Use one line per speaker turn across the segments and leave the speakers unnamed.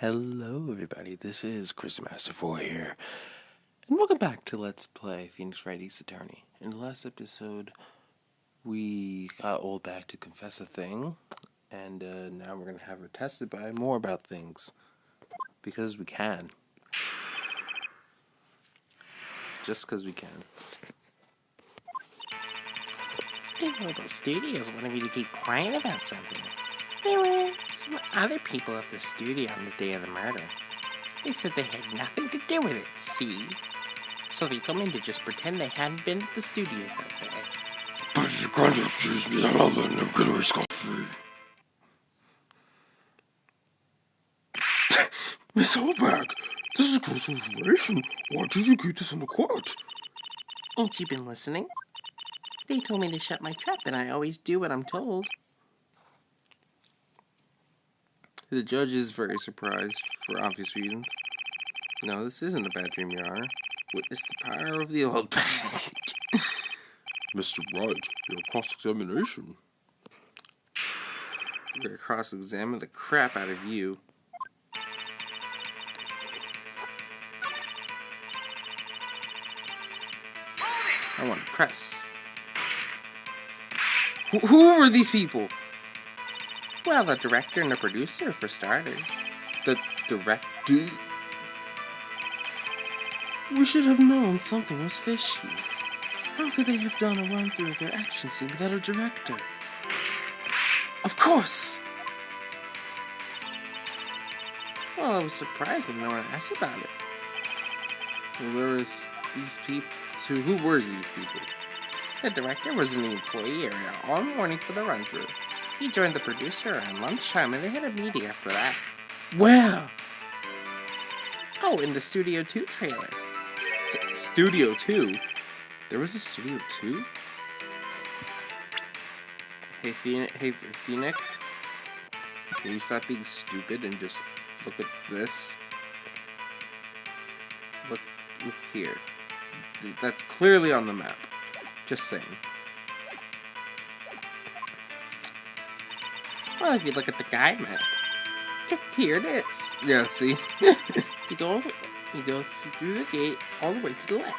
Hello everybody, this is Chris Master 4 here, and welcome back to Let's Play Phoenix Wright Ace Attorney. In the last episode, we got Old Hag to confess a thing, and now we're going to have her tested by more about things, because we can. Just because we can.
The Global Studios wanted me to keep quiet about something. There were some other people at the studio on the day of the murder. They said they had nothing to do with it, see? So they told me to just pretend they hadn't been at the studios that day.
But if you can't accuse me, then I'll let them get away scot-free. Miss Old Hag, this is gross information. Why did you keep this in the court?
Ain't you been listening? They told me to shut my trap, and I always do what I'm told.
The judge is very surprised, for obvious reasons. No, this isn't a bad dream, Your Honor. Witness the power of the Old Hag.
Mr. Wright, your cross-examination.
I'm gonna cross-examine the crap out of you. I want to press. Who are these people?
Well, the director and the producer, for starters.
The director? We should have known something was fishy. How could they have done a run-through of their action scene without a director? Of course! Well, I was surprised when no one asked about it. Where was these people? So who were these people?
The director was in the employee area all morning for the run-through. He joined the producer around lunchtime, and they had a meeting after that.
Where?
Oh, in the Studio 2 trailer.
Studio 2? There was a Studio 2? Hey, Phoenix? Can you stop being stupid and just look at this? Look here. That's clearly on the map. Just saying.
Well, if you look at the guide map, here it is.
Yeah, see?
You go through the gate all the way to the left.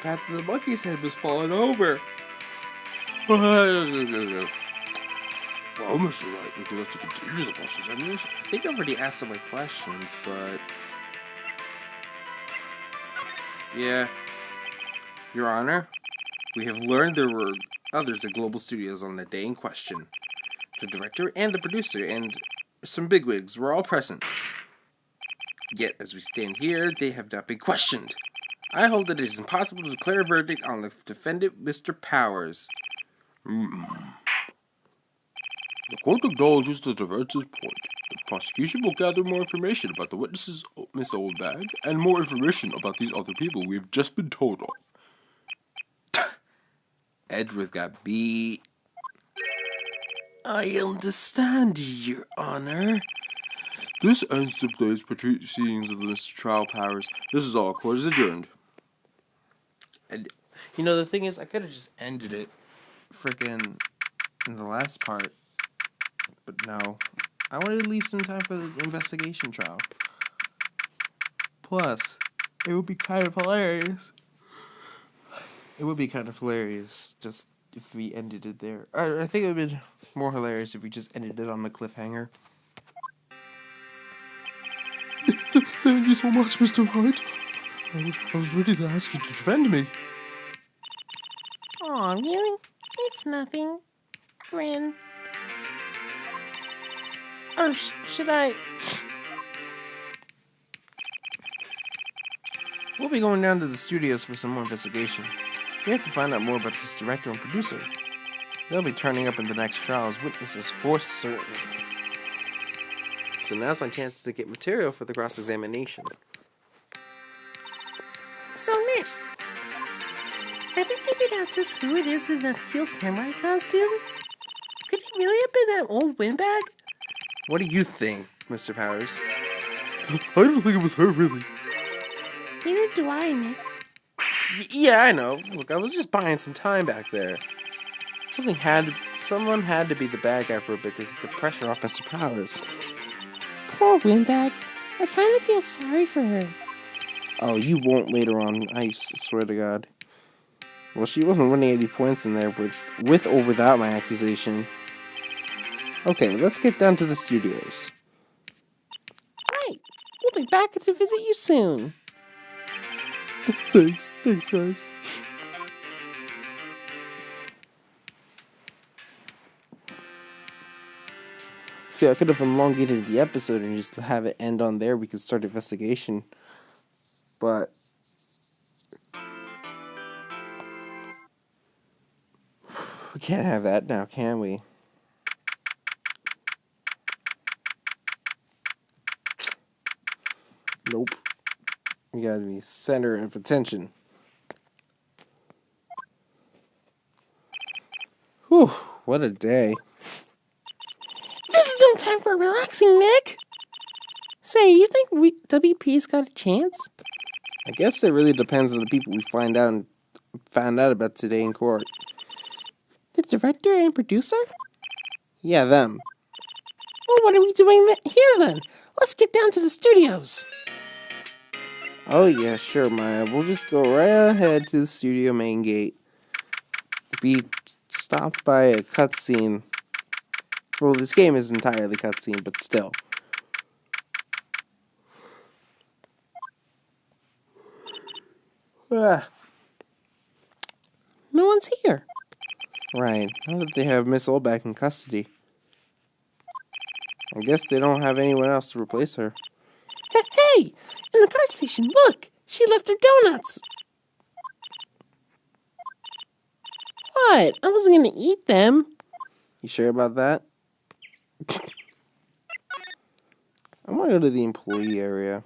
Path of the monkey's head was falling over.
Well, Mr. Wright, would you like to continue the cross-examination?
I think I already asked all my questions, but... Yeah. Your Honor, we have learned there were others at Global Studios on the day in question. The director and the producer and some bigwigs were all present. Yet, as we stand here, they have not been questioned. I hold that it is impossible to declare a verdict on the defendant, Mr. Powers.
The court acknowledges the defense's point. The prosecution will gather more information about the witnesses, Miss Old Hag, and more information about these other people we have just been told of.
Edgeworth got beat. I understand, Your Honor.
This ends today's proceedings of the Mr. Trial Powers. This is all. Court is adjourned.
And, you know, the thing is, I could have just ended it frickin' in the last part. But no. I wanted to leave some time for the investigation trial. Plus, it would be kind of hilarious. It would be kind of hilarious just if we ended it there. I think it would have been more hilarious if we just ended it on the cliffhanger.
Thank you so much, Mr. Wright. I was ready to ask you to defend me.
Aw, really? It's nothing. Grin. Or should I...
We'll be going down to the studios for some more investigation. We have to find out more about this director and producer. They'll be turning up in the next trial as witnesses for certain. So now's my chance to get material for the cross-examination.
So, Nick, have you figured out just who it is in that steel samurai costume? Could it really have been that old windbag?
What do you think, Mr. Powers?
I don't think it was her, really.
Neither do I, Nick.
Yeah, I know. Look, I was just buying some time back there. Someone had to be the bad guy for a bit to take the pressure off Mr. Powers.
Poor Windbag. I kind of feel sorry for her.
Oh, you won't later on, I swear to God. Well, she wasn't winning any points in there with or without my accusation. Okay, let's get down to the studios.
Right. We'll be back to visit you soon.
Thanks guys. See, I could have elongated the episode and just have it end on there. We could start investigation. But we can't have that now, can we? Nope. We gotta be center of attention. Whew, what a day.
This is no time for relaxing, Nick. Say, you think WP's got a chance?
I guess it really depends on the people we found out about today in court.
The director and producer?
Yeah, them.
Well, what are we doing here then? Let's get down to the studios.
Oh yeah, sure, Maya. We'll just go right ahead to the studio main gate. Be stopped by a cutscene. Well, this game is entirely cutscene, but still. Ah,
No one's here.
right. How did they have Miss Oldback in custody? I guess they don't have anyone else to replace her.
Hey! In the guard station, look! She left her donuts! What? I wasn't gonna eat them.
You sure about that? I want to go to the employee area.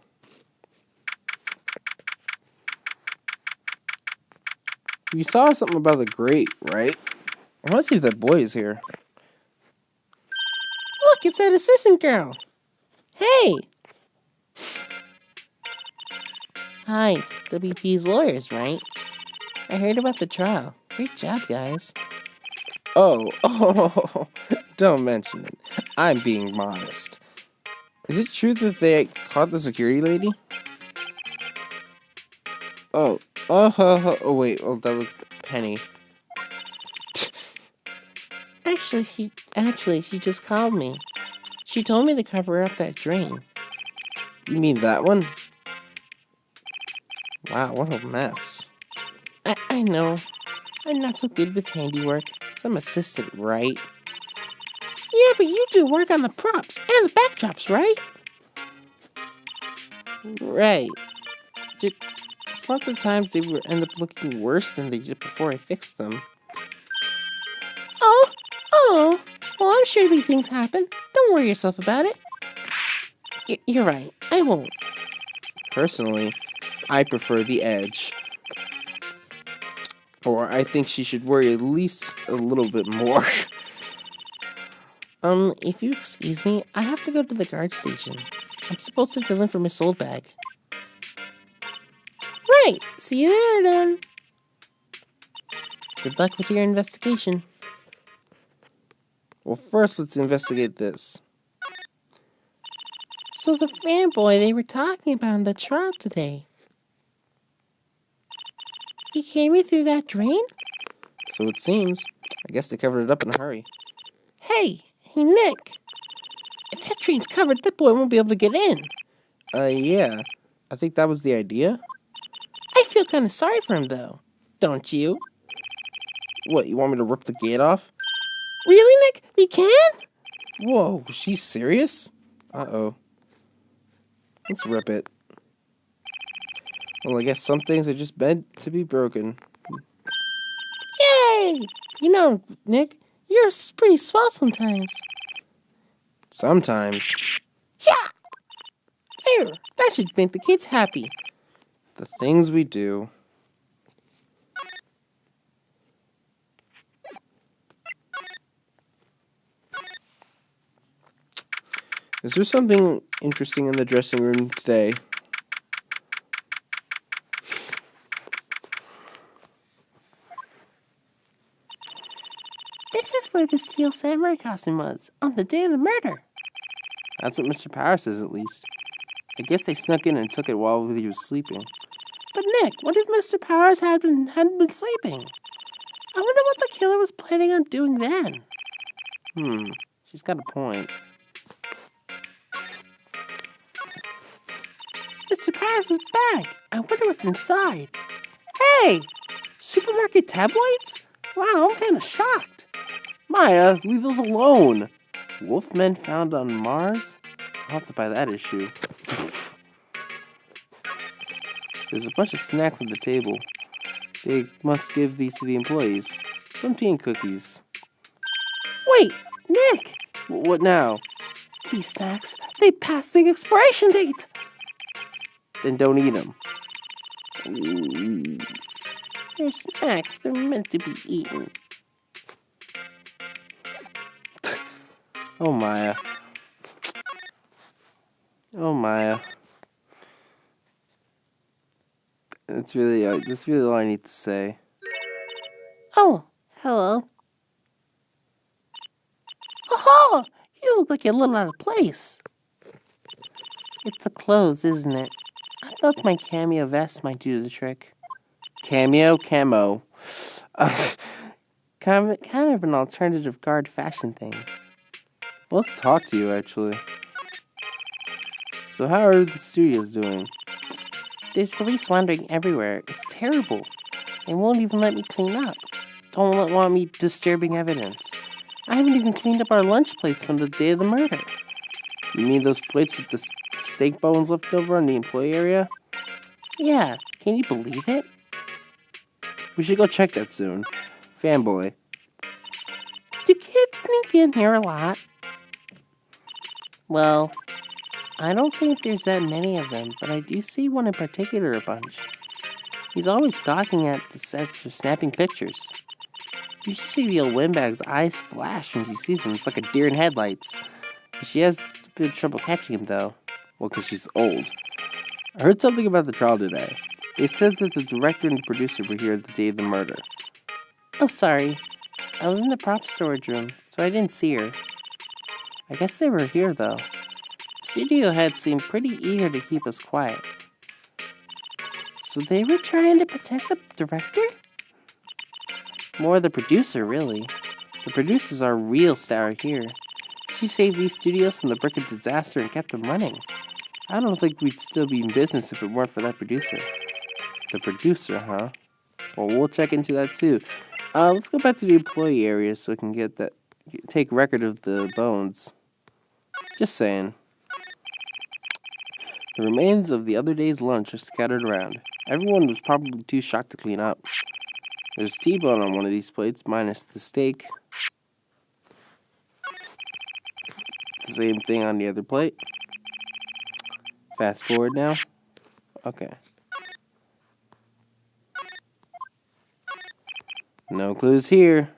You saw something about the grate, right? I want to see if that boy is here.
Look, it's that assistant girl. Hey! Hi, WP's lawyers, right? I heard about the trial. Great job, guys.
Oh, don't mention it. I'm being modest. Is it true that they caught the security lady? Oh, wait, that was Penny.
Actually, she just called me. She told me to cover up that drain.
You mean that one? Wow, what a mess.
I know. I'm not so good with handiwork. Some assistant, right? Yeah, but you do work on the props and the backdrops, right? Right. Just lots of times they will end up looking worse than they did before I fixed them. Oh. Well, I'm sure these things happen. Don't worry yourself about it. You're right. I won't.
Personally, I prefer the edge. Or I think she should worry at least a little bit more.
If you excuse me, I have to go to the guard station. I'm supposed to fill in for Miss Oldbag. Right. See you there, then. Good luck with your investigation.
Well, first let's investigate this.
So the fanboy they were talking about in the trial today. He came in through that drain?
So it seems. I guess they covered it up in a hurry.
Hey, Nick. If that drain's covered, that boy won't be able to get in.
Yeah. I think that was the idea.
I feel kind of sorry for him, though. Don't you?
What, you want me to rip the gate off?
Really, Nick? We can?
Whoa, was she serious? Uh-oh. Let's rip it. Well, I guess some things are just meant to be broken.
Yay! You know, Nick, you're pretty swell sometimes.
Sometimes.
Yeah! There, that should make the kids happy.
The things we do. Is there something interesting in the dressing room today?
This is where the steel samurai costume was, on the day of the murder.
That's what Mr. Power says, at least. I guess they snuck in and took it while he was sleeping.
But Nick, what if Mr. Powers hadn't been sleeping? I wonder what the killer was planning on doing then.
She's got a point.
Mr. Powers' bag. I wonder what's inside. Hey! Supermarket tabloids? Wow, I'm kind of shocked.
Maya, leave those alone. Wolfmen found on Mars? I'll have to buy that issue. There's a bunch of snacks on the table. They must give these to the employees. Some tea and cookies.
Wait, Nick!
What now?
These snacks, they passed the expiration date!
Then don't eat them.
They're snacks. They're meant to be eaten.
Oh, Maya. Oh, Maya. That's really all I need to say.
Oh, hello. Oh, you look like you're a little out of place. It's the clothes, isn't it? I thought my cameo vest might do the trick.
Camo? Kind
Of an alternative guard fashion thing.
Well, let's talk to you, actually. So how are the studios doing?
There's police wandering everywhere. It's terrible. They won't even let me clean up. Don't want me disturbing evidence. I haven't even cleaned up our lunch plates from the day of the murder.
You mean those plates with the steak bones left over in the employee area?
Yeah, can you believe it?
We should go check that soon. Fanboy.
Do kids sneak in here a lot? Well, I don't think there's that many of them, but I do see one in particular a bunch. He's always gawking at the sets or snapping pictures. You should see the old windbag's eyes flash when she sees him. It's like a deer in headlights. She has a bit of trouble catching him, though.
Well, because she's old. I heard something about the trial today. They said that the director and the producer were here the day of the murder.
Oh, sorry. I was in the prop storage room, so I didn't see her. I guess they were here, though. The studio head seemed pretty eager to keep us quiet. So they were trying to protect the director?
More the producer, really. The producer's our real star here. She saved these studios from the brink of disaster and kept them running. I don't think we'd still be in business if it weren't for that producer. The producer, huh? Well, we'll check into that too. Let's go back to the employee area so we can take record of the bones. Just saying. The remains of the other day's lunch are scattered around. Everyone was probably too shocked to clean up. There's T-bone on one of these plates, minus the steak. Same thing on the other plate. Fast forward now. Okay. No clues here.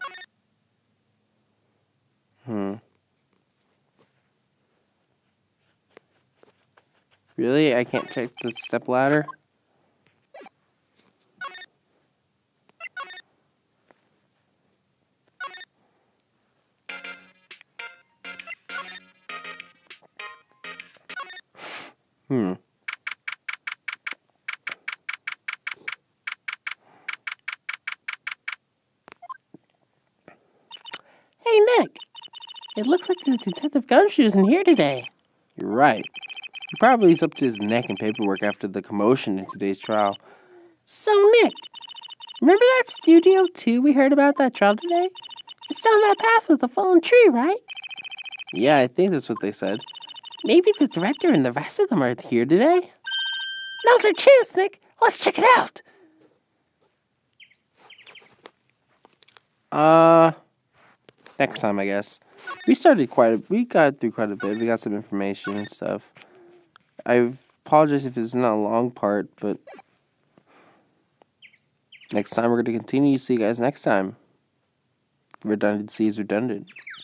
Really? I can't check the step ladder?
Hey, Nick. It looks like the Detective Gumshoe isn't here today.
You're right. He probably is up to his neck in paperwork after the commotion in today's trial.
So, Nick, remember that Studio 2 we heard about that trial today? It's down that path with the fallen tree, right?
Yeah, I think that's what they said.
Maybe the director and the rest of them are here today? Now's our chance, Nick. Let's check it out.
Next time, I guess. We got through quite a bit. We got some information and stuff. I apologize if it's not a long part, but next time we're going to continue. See you guys next time. Redundancy is redundant.